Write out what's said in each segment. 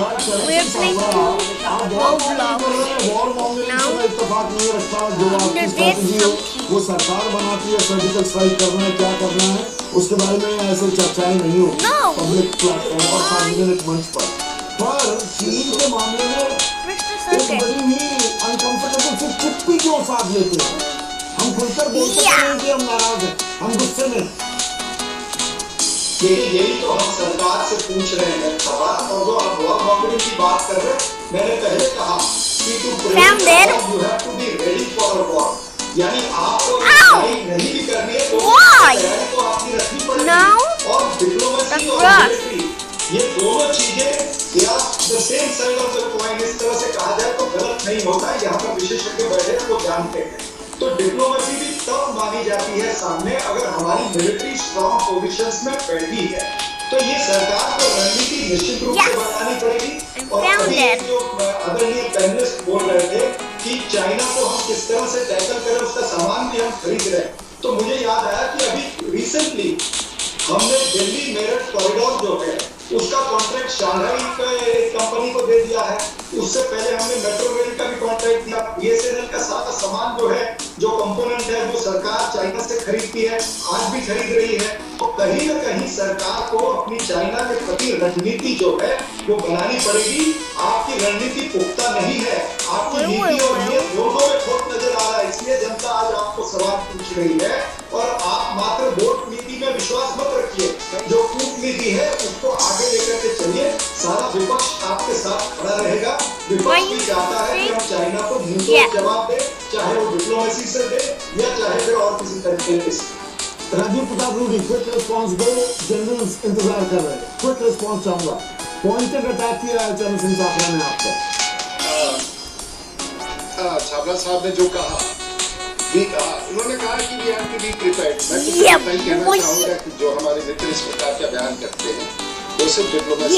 We're playing Roblox now. Under this वो सरकार बनाती है सर्जिकल स्ट्राइक करना है क्या करना है उसके बारे में ऐसे चर्चाएं नहीं होती पब्लिक प्लेटफॉर्म पर सार्वजनिक मंच पर चीन के मामले में एक बड़ी ही अनकंफर्टेबल से चुप्पी क्यों साथ लेते हैं हम खुलकर बोलते हैं कि हम नाराज हैं हम गुस्से में यही तो हम सरकार से पूछ रहे हैं सवाल और जो आप वर्क मॉडल की बात कर रहे हैं मैंने पहले कहा कि to ready for a war यानी आपको लड़ाई नहीं भी करनी है तो तैयारी तो आपकी रखनी पड़ेगी और डिप्लोमेसी और मिलिट्री ये दोनों चीजें या the same side of the coin इस तरह से कहा जाए तो गलत नहीं होता है यहाँ पर विशेषज्ञ बैठे हैं वो जानते हैं तो डिप्लोमेसी भी तब मानी जाती है सामने अगर हमारी मिलिट्री स्ट्रॉन्ग पोजीशंस में बैठी है तो ये सरकार को रणनीति निश्चित रूप से बनानी पड़ेगी और अभी जो आदरणीय पैनलिस्ट बोल रहे थे कि चाइना को हम किस तरह से टैकल करें उसका सामान भी हम खरीद रहे हैं तो मुझे याद आया कि अभी रिसेंटली हमने दिल्ली मेरठ कॉरिडोर जो है उसका कॉन्ट्रैक्ट शांघाई कंपनी को दे दिया है उससे पहले हमने मेट्रो रेल का भी कॉन्ट्रैक्ट दिया बीएसएनएल का सारा सामान जो है जो कंपोनेंट है वो सरकार चाइना से खरीदती है आज भी खरीद रही है तो कहीं न कहीं सरकार को अपनी चाइना के प्रति रणनीति जो है वो बनानी पड़ेगी आपकी रणनीति पुख्ता नहीं है आपकी नीति और नीयत दोनों में खोट नजर आ रहा है इसलिए जनता आज आपको सवाल पूछ रही है और आप मात्र वोट नीति में विश्वास मत रखिए जो कूटनीति है उसको आगे लेकर के चलिए सारा विपक्ष आपके साथ खड़ा रहेगा विपक्ष भी चाहता है कि हम चाइना को मुंह जवाब दे चाहे वो डिप्लोमेसी से दे या चाहे फिर और किसी तरीके से राजीव प्रताप रूडी क्विक रिस्पांस दो जनरल्स इंतजार कर रहे हैं क्विक रिस्पांस चाहूंगा पॉइंटेड अटैक किया है चरण सिंह साहब ने आप पर छाबड़ा साहब ने जो कहा उन्होंने कहा कि we have to be prepared मैं तो कहना चाहूंगा कि जो हमारे मित्र इस प्रकार का बयान करते हैं वो सिर्फ डिप्लोमेसी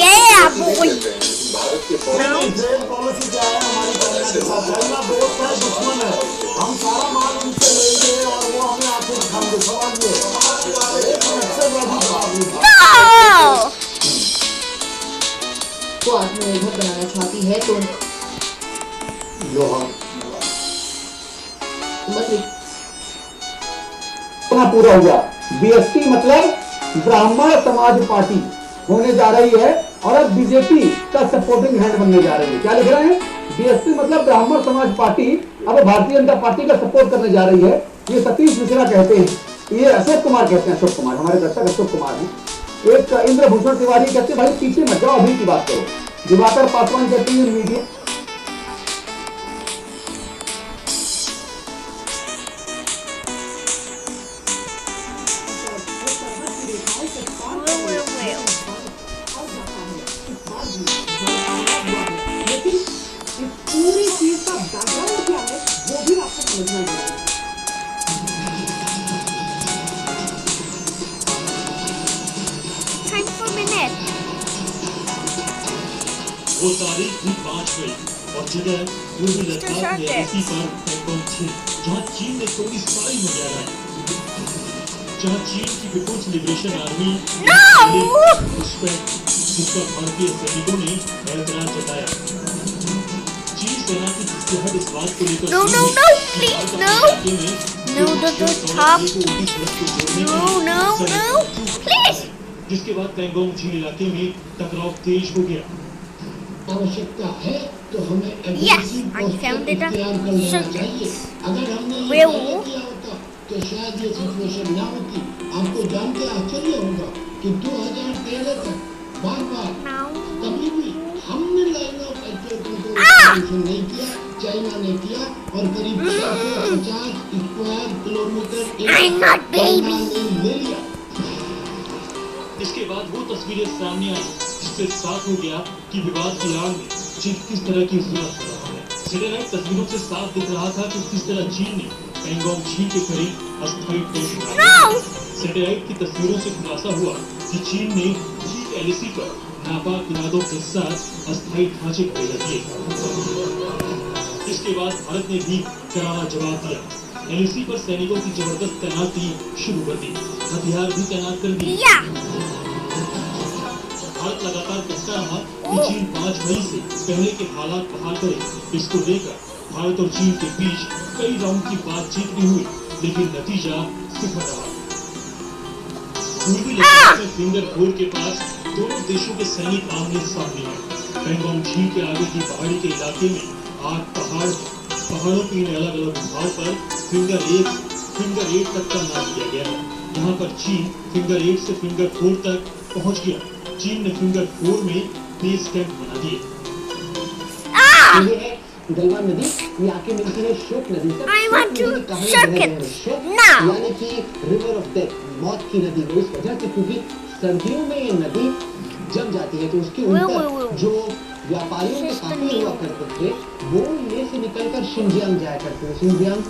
भारत के पॉलिसी क्या है हमारी चाइना दोस्त है दुश्मन है हम सारा माल उनसे लेंगे और वो हमें आंखें दिखाएंगे सवाल ये तो आत्मनिर्भर बनाना चाहती है तो पूरा हुआ बीएसपी मतलब ब्राह्मण समाज पार्टी होने जा रही है और अब बीजेपी का सपोर्टिंग हैंड बनने जा रही है क्या लिख रहे हैं बीएसपी मतलब ब्राह्मण समाज पार्टी अब भारतीय जनता पार्टी का सपोर्ट करने जा रही है ये सतीश मिश्रा कहते हैं ये अशोक कुमार कहते हैं अशोक कुमार हमारे दर्शक अशोक कुमार हैं एक इंद्रभूषण तिवारी कहते हैं भाई पीछे मत जाओ अभी की बात करो दिवाकर पासवान कहते हैं मीडिया वो तारीख भी 5 मई और जगह पूर्वी लद्दाख में इसी पर पैंगोंग थी जहाँ चीन ने थोड़ी सारी मुजाहिदा जहाँ चीन की पीपुल्स लिबरेशन आर्मी उस पर जिसका भारतीय सैनिकों ने ऐतराज जताया चीन सेना की जिसहद इस बात को लेकर जिसके बाद पैंगोंग झील इलाके में टकराव तेज हो गया आवश्यकता है तो हमें तैयार करना चाहिए अगर हमने किया होता तो शायद ये सिचुएशन ना होती आपको जान के आश्चर्य होगा कि 2013 तक बार कभी भी हमने लाइन ऑफ एक्चुअल कंट्रोल नहीं किया चाइना ने किया और करीब 650 स्क्वायर किलोमीटर ले लिया इसके बाद वो तस्वीरें सामने आई जिससे साफ हो गया कि विवाद की आड़ में चीन किस तरह की जरूरत कर रहा है सैटेलाइट तस्वीरों से साफ दिख रहा था कि किस तरह चीन ने पैंगोंग झील के करीब अस्थायी टेंट डाला सैटेलाइट की तस्वीरों से खुलासा हुआ कि चीन ने झील एलएसी पर नापाक इरादों के साथ अस्थायी ढांचे खड़े किए इसके बाद भारत ने भी करारा जवाब दिया एलएसी पर सैनिकों की जबरदस्त तैनाती शुरू कर दी हथियार भी तैनात कर दिए भारत लगातार कहता रहा कि चीन 5 मई से पहले के हालात बहाल करे। इसको लेकर भारत और चीन के बीच कई राउंड की बातचीत भी हुई, लेकिन नतीजा सिफर रहा। पूर्वी लद्दाख में फिंगर 4 के पास दोनों देशों के सैनिक आमने सामने हैं। पैंगोंग झील के आगे की पहाड़ी के इलाके में 8 पहाड़ों के अलग अलग भाग पर फिंगर 8 तक का नाम दिया गया है। यहाँ पर चीन फिंगर 8 से फिंगर 4 तक पहुँच गया। चीन ने फिंगर 4 में बेस कैंप बना दिए। ये है गलवान नदी, ये आके मिलती है शोक नदी से। I want to शोक shake it शोक now. यानी कि रिवर ऑफ डेथ, मौत की नदी। वो इस वजह से क्योंकि सर्दियों में ये नदी जम जाती है, तो उसके ऊपर जो व्यापारियों के काफिले हुआ करते थे वो ये से निकलकर शिनजियांग जाया करते थे। शिनजियांग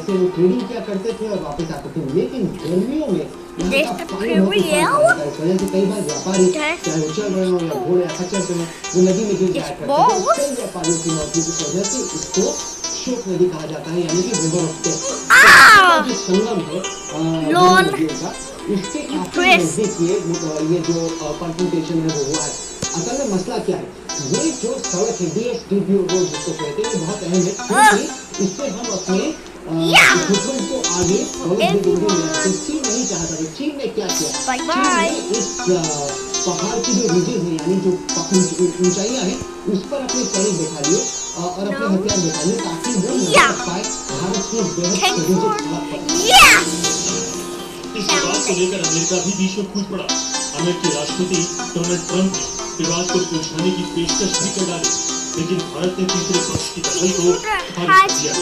से वो ट्रेडिंग किया करते थे और वापस आते थे। लेकिन गर्मियों में यहाँ का पानी बहुत उफान था, इस वजह से कई बार व्यापारी चाहे वो चल रहे हो या घोड़े या खच्चर पे वो नदी में गिर जाया करते थे। कई व्यापारियों की मौत की वजह से इसको शोक नदी कहा जाता है, यानी कि रिवर ऑफ डेथ। जो संगम है दोनों नदियों का, उसके काफी नजदीक ये जो कॉन्फ्रंटेशन है वो हुआ है। असल में मसला क्या है, ये जो सड़क है DSTP रोड जिसको कहते हैं, ये बहुत अहम है क्योंकि इससे हम अपने इक्विपमेंट को आगे चीन नहीं चाहता था। चीन ने क्या किया, चीन ने इस पहाड़ की जो रिजेस है यानी जो ऊंचाइयां हैं उस पर अपने सैनिक बैठा लिए और अपने हथियार बैठा लिए ताकि वो लड़ पाए भारत की बेहद strategic हालत पर। इस विवाद को लेकर अमेरिका भी बीच में कूद पड़ा। अमेरिकी राष्ट्रपति डोनाल्ड ट्रंप ने विवाद को सुलझाने की पेशकश भी कर डाली, लेकिन भारत ने तीसरे पक्ष की दखल को खारिज किया।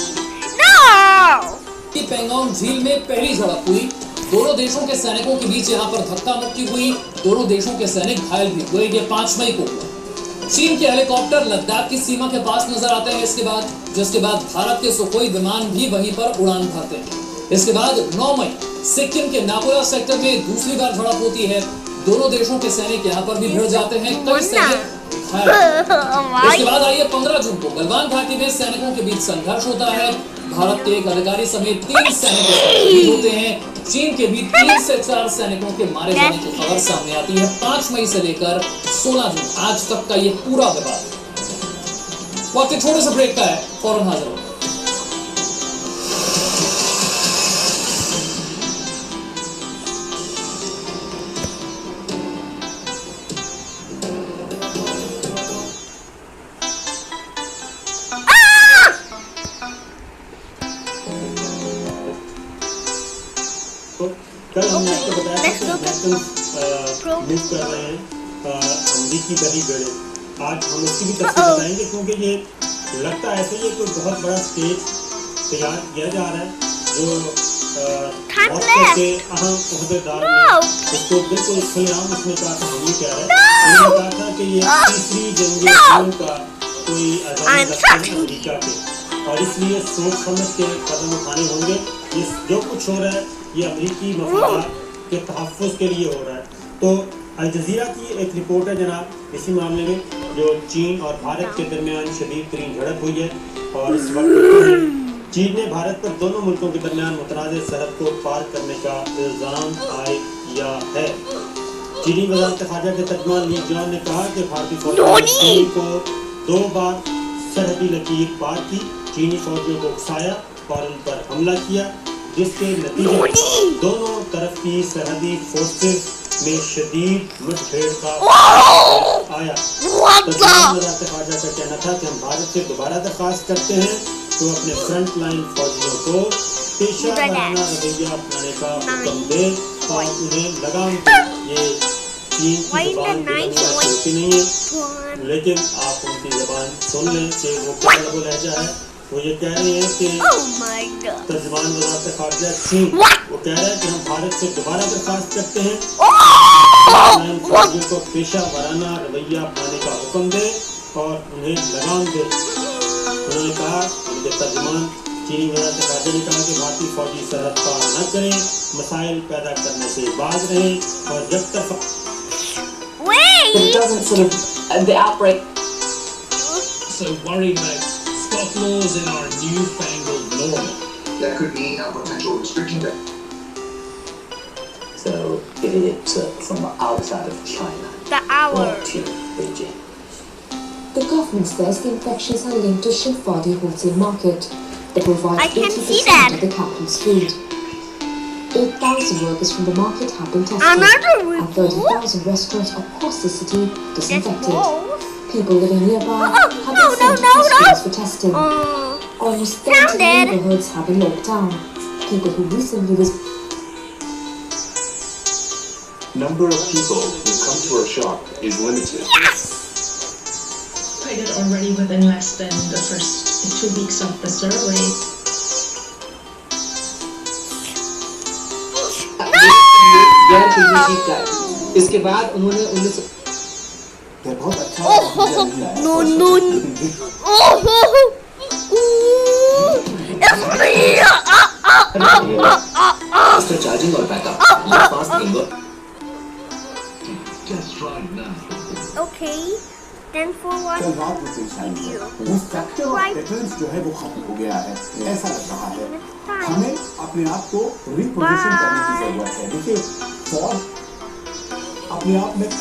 पैंगोंग झील में पहली झड़प हुई, दोनों देशों के सैनिकों के बीच यहाँ पर धक्का मुक्की हुई, दोनों देशों के सैनिक घायल भी हुए। ये 5 मई को हुआ। चीन के हेलीकॉप्टर लद्दाख की सीमा के पास नजर आते हैं जिसके बाद भारत के सुखोई विमान भी वहीं पर उड़ान भरते हैं। इसके बाद 9 मई सिक्किम के नापोला सेक्टर में दूसरी बार झड़प होती है। दोनों देशों के सैनिक यहाँ पर भी भिड़ जाते हैं, कई सैनिक घायल। इसके बाद आइए 15 जून को गलवान घाटी में सैनिकों के बीच संघर्ष होता है। भारत के एक अधिकारी समेत 3 सैनिक शहीद होते हैं। चीन के भी 3 से 4 सैनिकों के मारे जाने की खबर सामने आती है। 5 मई से लेकर 16 जून आज तक का ये पूरा विवाद वक्त छोटे से ब्रेक का है, फौरन हाजिर होगा। कल हमने आपको बताया था कि मिस कर रहे हैं अमरीकी बड़ी बेड़े। आज हम उसकी भी तस्वीर बताएंगे क्योंकि ये लगता है ऐसे ही कोई बहुत बड़ा स्टेज तैयार किया जा रहा है जो बहुत से अहम ओहदेदार ने उसको बिल्कुल खुलेआम उसने कहा था। हम ये कह रहे हैं, उन्होंने कहा था कि ये तीसरी जंग का कोई आजादी अमरीका के, और इसलिए सोच समझ के कदम उठाने होंगे। ये जो कुछ हो रहा है ये अमरीकी मफादात के तहफ़्फ़ुज़ के लिए हो रहा है। तो अल जज़ीरा की एक रिपोर्ट है जनाब इसी मामले में, जो चीन और भारत के दरमियान शदीद तरीन झड़प हुई है। और इस वक्त चीन ने भारत पर दोनों मुल्कों के दरमियान मुतनाज़ सरहद को पार करने का इल्ज़ाम आयद किया है। चीनी वज़ारत ख़ारजा के तर्जुमान ली जॉन ने कहा कि भारतीय फौजियों ने चीन को 2 बार सरहदी लकीर पार की, चीनी फौजियों को उकसाया और उन पर हमला किया, जिसके नतीजे दोनों तरफ की सरहदी फोर्सेस में शदीद मुठभेड़ का आया। तर्जुमान वज़ारत ख़ारजा का कहना था कि हम भारत से दोबारा दरख्वास्त करते हैं तो अपने फ्रंट लाइन फौजियों को पेशा वाराना रवैया अपनाने का हुक्म दे और उन्हें लगाम दे। ये चीन की ज़बान होती नहीं है, लेकिन आप उनकी ज़बान सुन लें कि वो क्या लहजा है। वो ये कह रहे हैं कि तर्जुमान वज़ारत ख़ारजा चीन वो कह रहे हैं कि हम भारत से दोबारा दरख्वास्त करते हैं फौजियों को पेशा वाराना रवैया अपनाने का हुक्म दे और उन्हें लगाम दे। उन्होंने कहा, उनके तर्जुमान चीनी वज़ारत ख़ारजा ने कहा कि भारतीय फौजी सरहद पार न करें, मसाइल पैदा करने से बाज रहें और जब तक the outbreak. So worried about stop laws in our newfangled normal. That could mean a potential restriction. So it's from outside of China The hour. brought to Beijing. The government says the infections are linked to Shilfadi wholesale market that provides I can 80% see that. of the capital's food. 8,000 workers from the market have been tested, Another and report. 30,000 restaurants across the city That's disinfected. balls. People living nearby Oh, have no, been sent to no, test no. rooms for testing. Almost 30 Found it. neighborhoods have been locked down. People who recently visited Number of people who come to our shop is limited. I did already within less than the first 2 weeks of the survey. गैर PVC का इसके बाद उन्होंने 19 ये बहुत अच्छा No, no. After charging or backup, you fast finger. Just try now. Okay. Then for what? कल रात में परेशानी है वो फैक्टर ऑफ डिफरेंस जो है वो खत्म हो गया है ऐसा लग रहा है हमें अपने आप को रिपोजिशन करने की जरूरत है देखिए फॉर अपने आप में